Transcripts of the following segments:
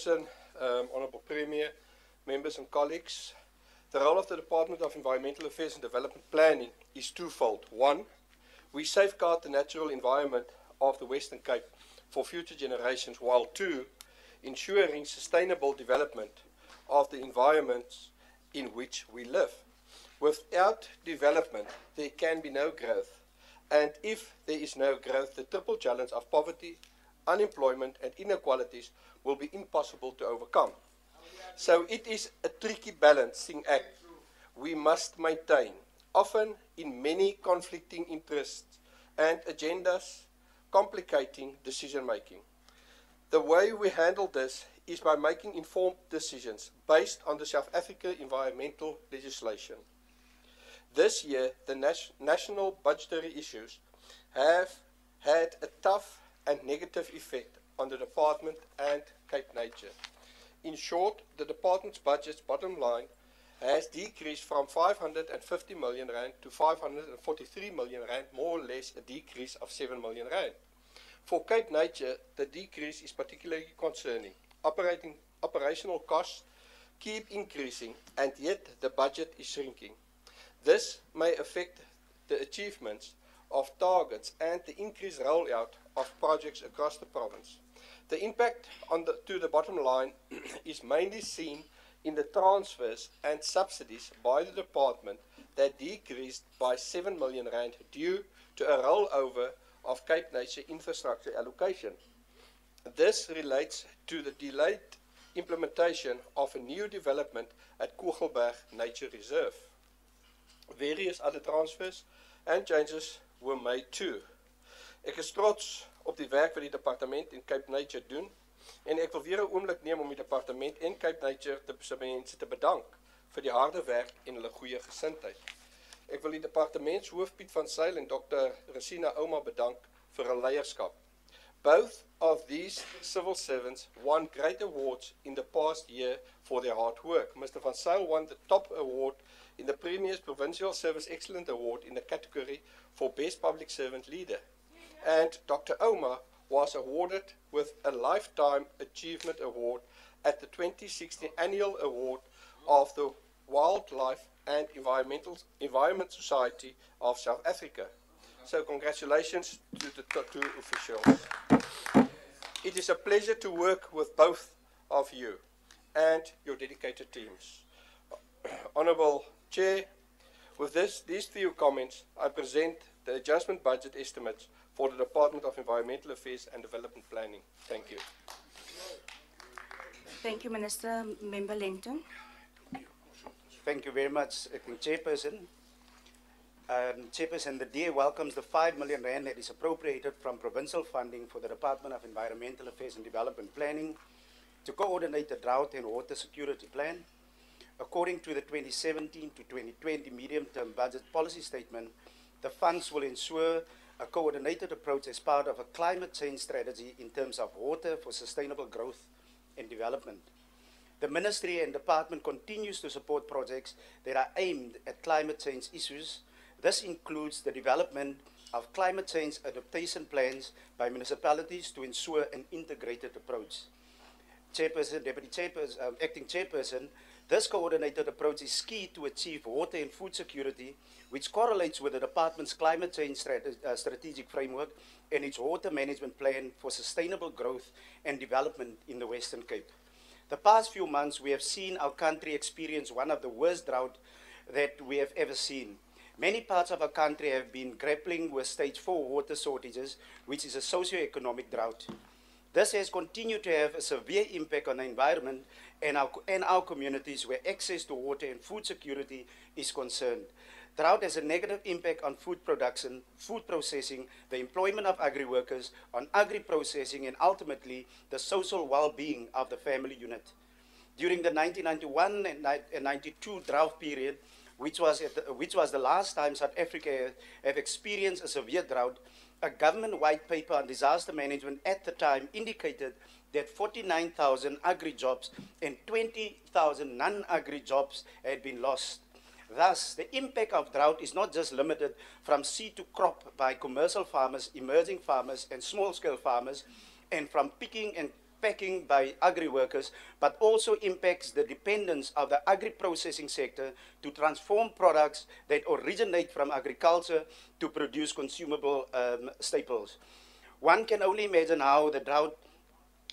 Honourable Premier, members and colleagues, the role of the Department of Environmental Affairs and Development Planning is twofold. One, we safeguard the natural environment of the Western Cape for future generations, while two, ensuring sustainable development of the environments in which we live. Without development, there can be no growth. And if there is no growth, the triple challenge of poverty, unemployment and inequalities will be impossible to overcome. So it is a tricky balancing act we must maintain, often in many conflicting interests and agendas complicating decision making. The way we handle this is by making informed decisions based on the South Africa environmental legislation. This year, the national budgetary issues have had a tough and negative effect on the department and Cape Nature. In short, the department's budget's bottom line has decreased from 550 million rand to 543 million rand, more or less a decrease of 7 million rand. For Cape Nature, the decrease is particularly concerning. Operational costs keep increasing, and yet the budget is shrinking. This may affect the achievements of targets and the increased rollout of projects across the province. The impact to the bottom line is mainly seen in the transfers and subsidies by the department that decreased by 7 million rand due to a rollover of Cape Nature infrastructure allocation. This relates to the delayed implementation of a new development at Kogelberg Nature Reserve. Various other transfers and changes were made too. Ek is trots op die werk wat die departement en Cape Nature doen en ek wil weer 'n oomblik neem om die departement en Cape Nature se mense te bedank vir die harde werk en hulle goeie gesindheid. Ek wil die departementshoof Piet van Zyl en Dr. Resina Ouma bedank vir hul leierskap. Both of these civil servants won great awards in the past year for their hard work. Mr. van Zyl won the top award in the Premier's Provincial Service Excellence Award in the category for Best Public Servant Leader. And Dr. Ouma was awarded with a Lifetime Achievement Award at the 2016 Annual Award of the Wildlife and Environment Society of South Africa. So congratulations to the two officials. It is a pleasure to work with both of you and your dedicated teams. Honourable Chair, with these few comments, I present the adjustment budget estimates for the Department of Environmental Affairs and Development Planning. Thank you. Thank you, Minister. Member Langton. Thank you very much, Acting Chairperson. Chairperson, the DA welcomes the 5 million rand that is appropriated from provincial funding for the Department of Environmental Affairs and Development Planning to coordinate the drought and water security plan. According to the 2017 to 2020 medium-term budget policy statement, the funds will ensure a coordinated approach as part of a climate change strategy in terms of water for sustainable growth and development. The Ministry and Department continues to support projects that are aimed at climate change issues. This includes the development of climate change adaptation plans by municipalities to ensure an integrated approach. Chairperson, Deputy Chairperson, Acting Chairperson, this coordinated approach is key to achieve water and food security, which correlates with the Department's climate change strategic framework and its water management plan for sustainable growth and development in the Western Cape. The past few months, we have seen our country experience one of the worst droughts that we have ever seen. Many parts of our country have been grappling with stage 4 water shortages, which is a socio-economic drought. This has continued to have a severe impact on the environment and our communities where access to water and food security is concerned. Drought has a negative impact on food production, food processing, the employment of agri-workers, on agri-processing, and ultimately the social well-being of the family unit. During the 1991 and 92 drought period, which was the last time South Africa have experienced a severe drought, a government white paper on disaster management at the time indicated that 49,000 agri-jobs and 20,000 non-agri jobs had been lost. Thus, the impact of drought is not just limited from seed to crop by commercial farmers, emerging farmers, and small-scale farmers, and from picking and packing by agri-workers, but also impacts the dependence of the agri-processing sector to transform products that originate from agriculture to produce consumable staples. One can only imagine how the drought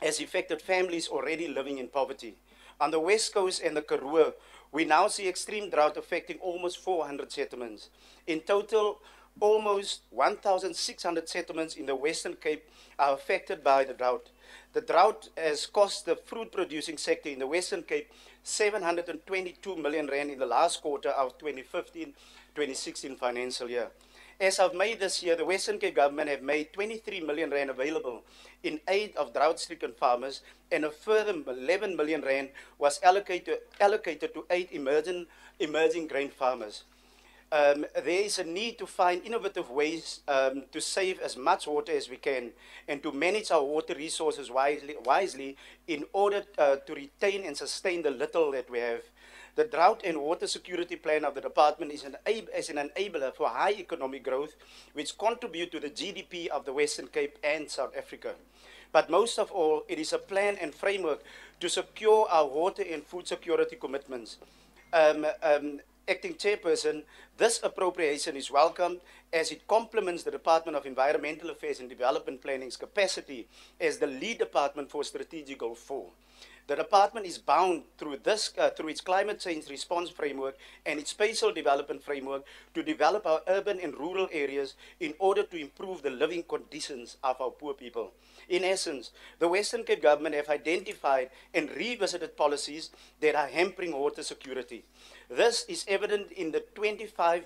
has affected families already living in poverty. On the West Coast and the Karoo, we now see extreme drought affecting almost 400 settlements. In total, almost 1,600 settlements in the Western Cape are affected by the drought. The drought has cost the fruit-producing sector in the Western Cape 722 million rand in the last quarter of 2015-2016 financial year. As of May this year, the Western Cape government have made 23 million rand available in aid of drought-stricken farmers, and a further 11 million rand was allocated to aid emerging grain farmers. There is a need to find innovative ways to save as much water as we can and to manage our water resources wisely in order to retain and sustain the little that we have. The Drought and Water Security Plan of the Department is an enabler for high economic growth, which contribute to the GDP of the Western Cape and South Africa. But most of all, it is a plan and framework to secure our water and food security commitments. Acting Chairperson, this appropriation is welcomed as it complements the Department of Environmental Affairs and Development Planning's capacity as the lead department for Strategic Goal 4. The department is bound through its climate change response framework and its spatial development framework to develop our urban and rural areas in order to improve the living conditions of our poor people. In essence, the Western Cape government have identified and revisited policies that are hampering water security. This is evident in the 25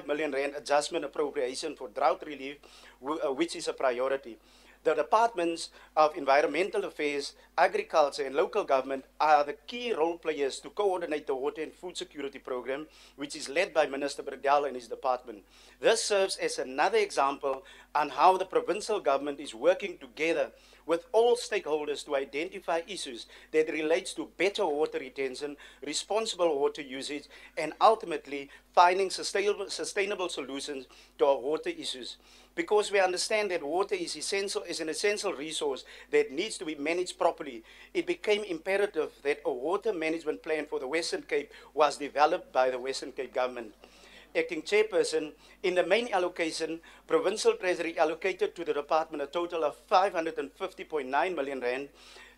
million rand adjustment appropriation for drought relief, which is a priority. The Departments of Environmental Affairs, Agriculture and Local Government are the key role players to coordinate the Water and Food Security Program, which is led by Minister Bredell and his department. This serves as another example on how the provincial government is working together with all stakeholders to identify issues that relates to better water retention, responsible water usage, and ultimately finding sustainable solutions to our water issues. Because we understand that water is an essential resource that needs to be managed properly, it became imperative that a water management plan for the Western Cape was developed by the Western Cape government. Acting Chairperson, in the main allocation, Provincial Treasury allocated to the department a total of 550.9 million rand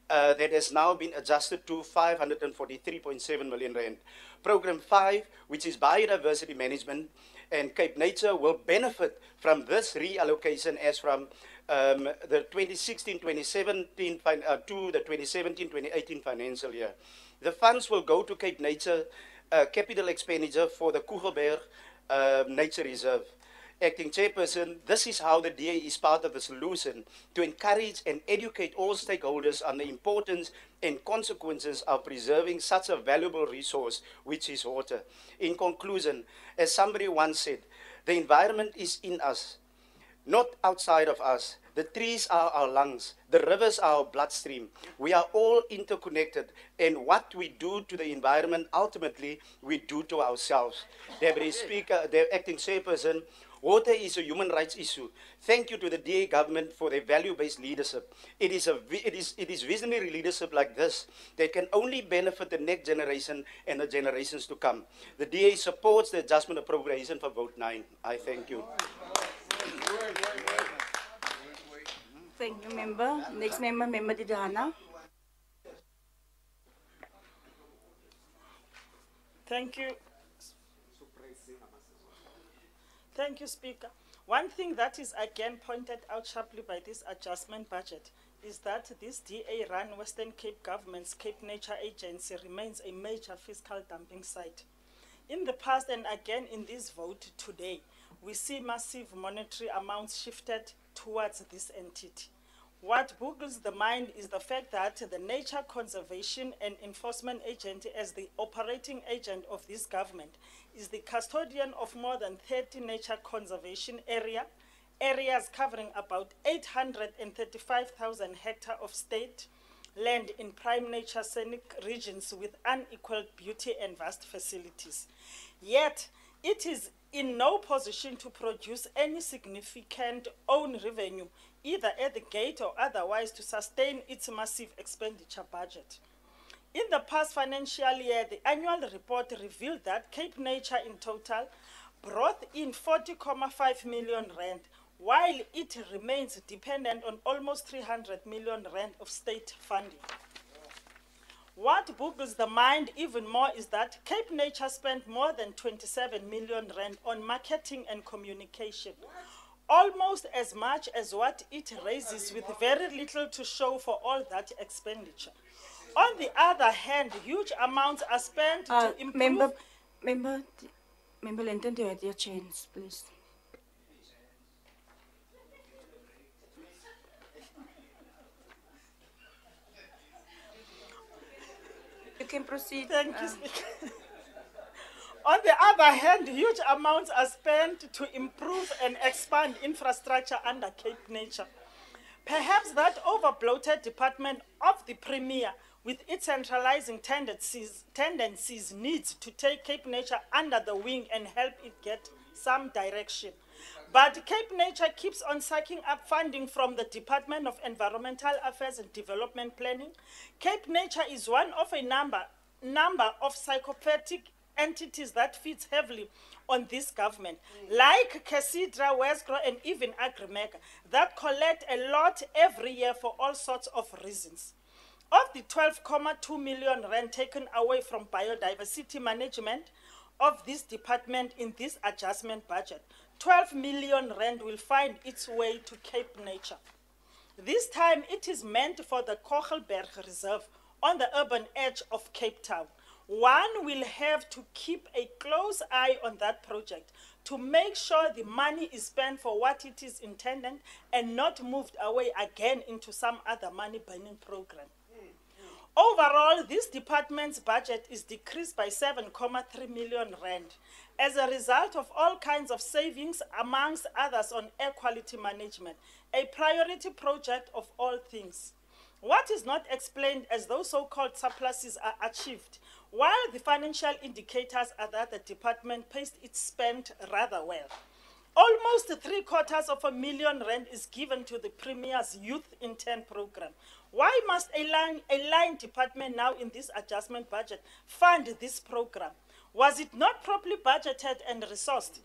that has now been adjusted to 543.7 million rand. Program 5, which is Biodiversity Management and Cape Nature, will benefit from this reallocation as from the 2016-2017 to the 2017-2018 financial year. The funds will go to Cape Nature capital expenditure for the Kugelberg Nature Reserve. Acting Chairperson, this is how the DA is part of the solution to encourage and educate all stakeholders on the importance and consequences of preserving such a valuable resource, which is water. In conclusion, as somebody once said, the environment is in us, not outside of us. The trees are our lungs. The rivers are our bloodstream. We are all interconnected, and what we do to the environment, ultimately, we do to ourselves. Deputy Speaker, the Acting Chairperson, water is a human rights issue. Thank you to the DA government for their value-based leadership. It is visionary leadership like this that can only benefit the next generation and the generations to come. The DA supports the adjustment appropriation for vote 9. I thank you. Thank you, member. Next member, Member Didana. Thank you. Thank you, Speaker. One thing that is again pointed out sharply by this adjustment budget is that this DA-run Western Cape government's Cape Nature Agency remains a major fiscal dumping site. In the past and again in this vote today, we see massive monetary amounts shifted towards this entity. What boggles the mind is the fact that the Nature Conservation and Enforcement Agency, as the operating agent of this government, is the custodian of more than 30 nature conservation areas covering about 835,000 hectares of state land in prime nature scenic regions with unequaled beauty and vast facilities. Yet, it in no position to produce any significant own revenue, either at the gate or otherwise, to sustain its massive expenditure budget. In the past financial year, the annual report revealed that Cape Nature in total brought in 40.5 million rand, while it remains dependent on almost 300 million rand of state funding. What boggles the mind even more is that Cape Nature spent more than 27 million rand on marketing and communication, almost as much as what it raises, with very little to show for all that expenditure. On the other hand, huge amounts are spent to improve... Member Linton, you had your chance, please. You can proceed. Thank you, Speaker. On the other hand, huge amounts are spent to improve and expand infrastructure under Cape Nature. Perhaps that over-bloated department of the Premier, with its centralizing tendencies, needs to take Cape Nature under the wing and help it get some direction. But Cape Nature keeps on sucking up funding from the Department of Environmental Affairs and Development Planning. Cape Nature is one of a number of psychopathic entities that feeds heavily on this government, like Casidra, Westgro, and even Agrimega, that collect a lot every year for all sorts of reasons. Of the 12.2 million rand taken away from biodiversity management of this department in this adjustment budget, 12 million rand will find its way to Cape Nature. This time it is meant for the Kogelberg Reserve on the urban edge of Cape Town. One will have to keep a close eye on that project to make sure the money is spent for what it is intended and not moved away again into some other money-burning program. Overall, this department's budget is decreased by 7.3 million rand as a result of all kinds of savings, amongst others on air quality management, a priority project of all things. What is not explained as those so-called surpluses are achieved, while the financial indicators are that the department paced its spend rather well. Almost 750,000 rand is given to the Premier's Youth Intern program. Why must a line department now in this adjustment budget fund this program? Was it not properly budgeted and resourced?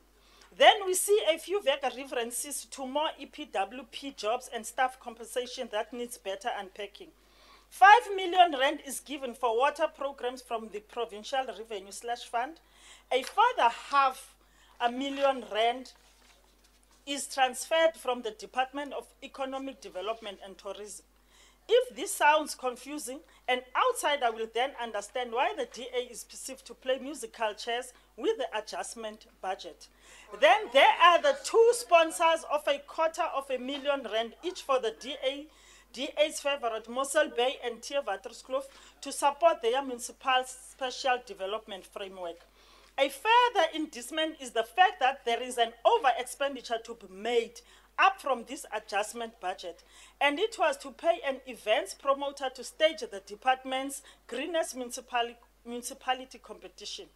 Then we see a few vague references to more EPWP jobs and staff compensation that needs better unpacking. 5 million rand is given for water programs from the Provincial Revenue/Fund. A further $500,000 rand is transferred from the Department of Economic Development and Tourism. If this sounds confusing, an outsider will then understand why the DA is perceived to play musical chairs with the adjustment budget. Then there are the two sponsors of $250,000 rand each for the DA's favorite Mossel Bay and Theewaterskloof to support their municipal special development framework. A further indictment is the fact that there is an over-expenditure to be made up from this adjustment budget, and it was to pay an events promoter to stage the department's greenest municipality competition.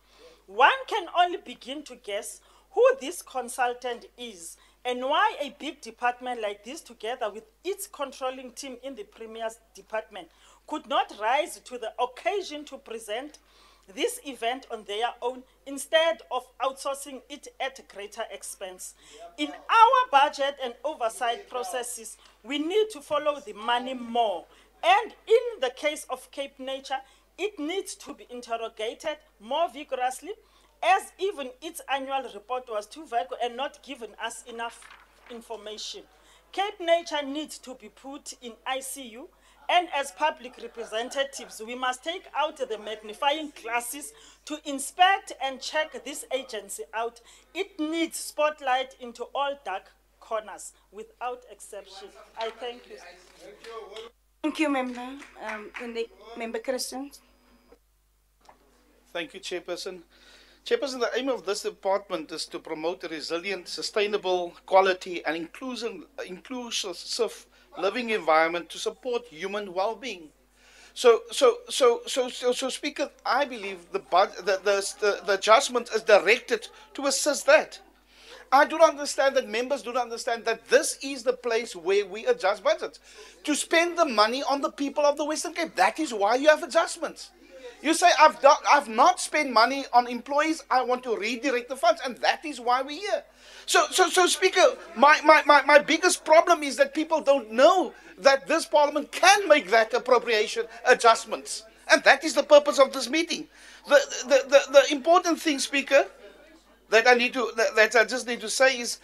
One can only begin to guess who this consultant is and why a big department like this, together with its controlling team in the Premier's department, could not rise to the occasion to present this event on their own instead of outsourcing it at greater expense. In our budget and oversight processes, we need to follow the money more. And in the case of Cape Nature, it needs to be interrogated more vigorously, as even its annual report was too vague and not given us enough information. Cape Nature needs to be put in ICU, and as public representatives, we must take out the magnifying glasses to inspect and check this agency out. It needs spotlight into all dark corners, without exception. I thank you. Thank you, Member. Member Christians. Thank you, Chairperson. Chairperson, the aim of this department is to promote a resilient, sustainable, quality, and inclusive living environment to support human well-being. So, Speaker, I believe the adjustment is directed to assist that. I do not understand that members do not understand that this is the place where we adjust budgets. To spend the money on the people of the Western Cape. That is why you have adjustments. You say, I've not spent money on employees, I want to redirect the funds, and that is why we're here. So Speaker, my biggest problem is that people don't know that this Parliament can make that appropriation adjustments. And that is the purpose of this meeting. The important thing, Speaker, that I just need to say is,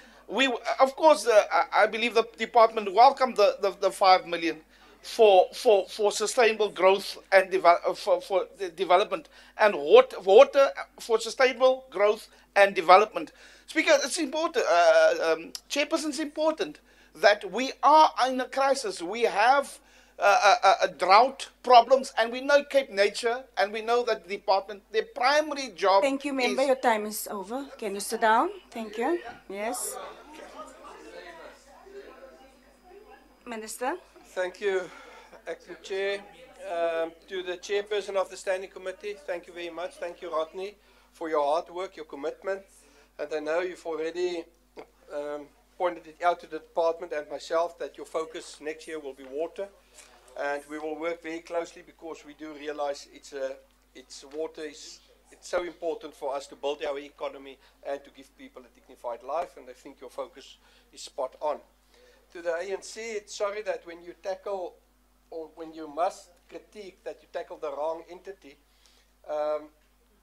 of course, I believe the department welcomed the 5 million for sustainable growth and for the development, and water for sustainable growth and development. Speaker, it's important, Chairperson, it's important that we are in a crisis. We have a drought problems, and we know Cape Nature, and we know that the department, their primary job. Thank you, member. Your time is over. Can you sit down? Thank you. Yes. Minister. Thank you, Acting Chair. To the Chairperson of the Standing Committee, thank you very much. Thank you, Rodney, for your hard work, your commitment. And I know you've already pointed it out to the department and myself that your focus next year will be water. And we will work very closely, because we do realize water is so important for us to build our economy and to give people a dignified life. And I think your focus is spot on. To the ANC, it's sorry that when you tackle, or when you must critique that you tackle the wrong entity.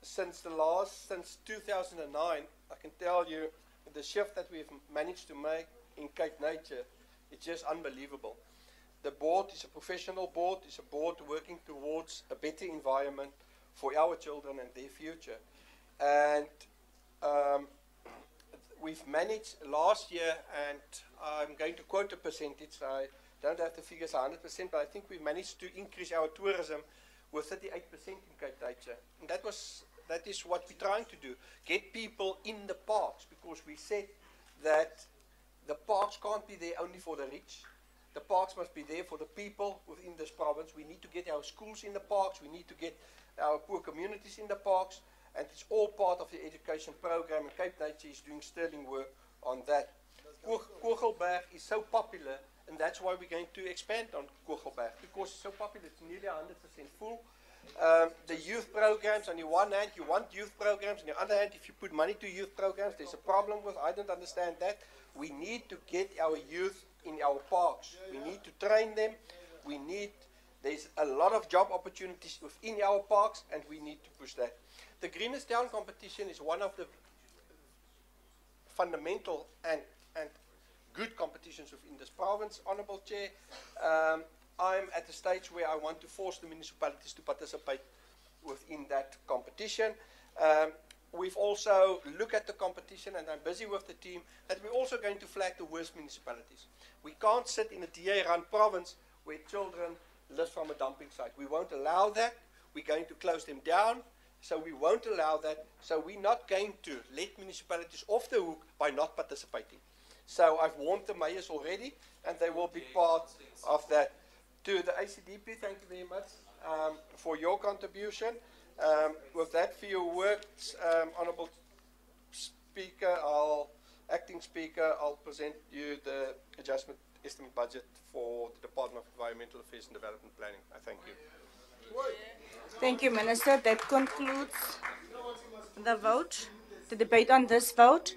Since 2009, I can tell you the shift that we've managed to make in Cape Nature, it's just unbelievable. The board is a professional board. It's a board working towards a better environment for our children and their future. And we've managed last year, and I'm going to quote a percentage. I don't have the figures 100%, but I think we managed to increase our tourism with 38% in Cape Nature. And that is what we're trying to do. Get people in the parks, because we said that the parks can't be there only for the rich. The parks must be there for the people within this province. We need to get our schools in the parks. We need to get our poor communities in the parks. And it's all part of the education program. And Cape Nature is doing sterling work on that. Kogelberg is so popular, and that's why we're going to expand on Kogelberg, because it's so popular. It's nearly 100% full. The youth programs, on the one hand, you want youth programs. On the other hand, if you put money to youth programs, there's a problem with, I don't understand that. We need to get our youth in our parks. We need to train them. There's a lot of job opportunities within our parks, and we need to push that. The Greenest Town competition is one of the fundamental and good competitions within this province, Honourable Chair. I'm at the stage where I want to force the municipalities to participate within that competition. We've also looked at the competition, and I'm busy with the team, that we're also going to flag the worst municipalities. We can't sit in a DA-run province where children live from a dumping site. We won't allow that. We're going to close them down. So we won't allow that. So we're not going to let municipalities off the hook by not participating. So I've warned the mayors already, and they will be part of that. To the ACDP, thank you very much for your contribution. With that few words, Honourable Speaker, Acting Speaker, I'll present you the adjustment estimate budget for the Department of Environmental Affairs and Development Planning. I thank you. Thank you, Minister. That concludes the vote, the debate on this vote.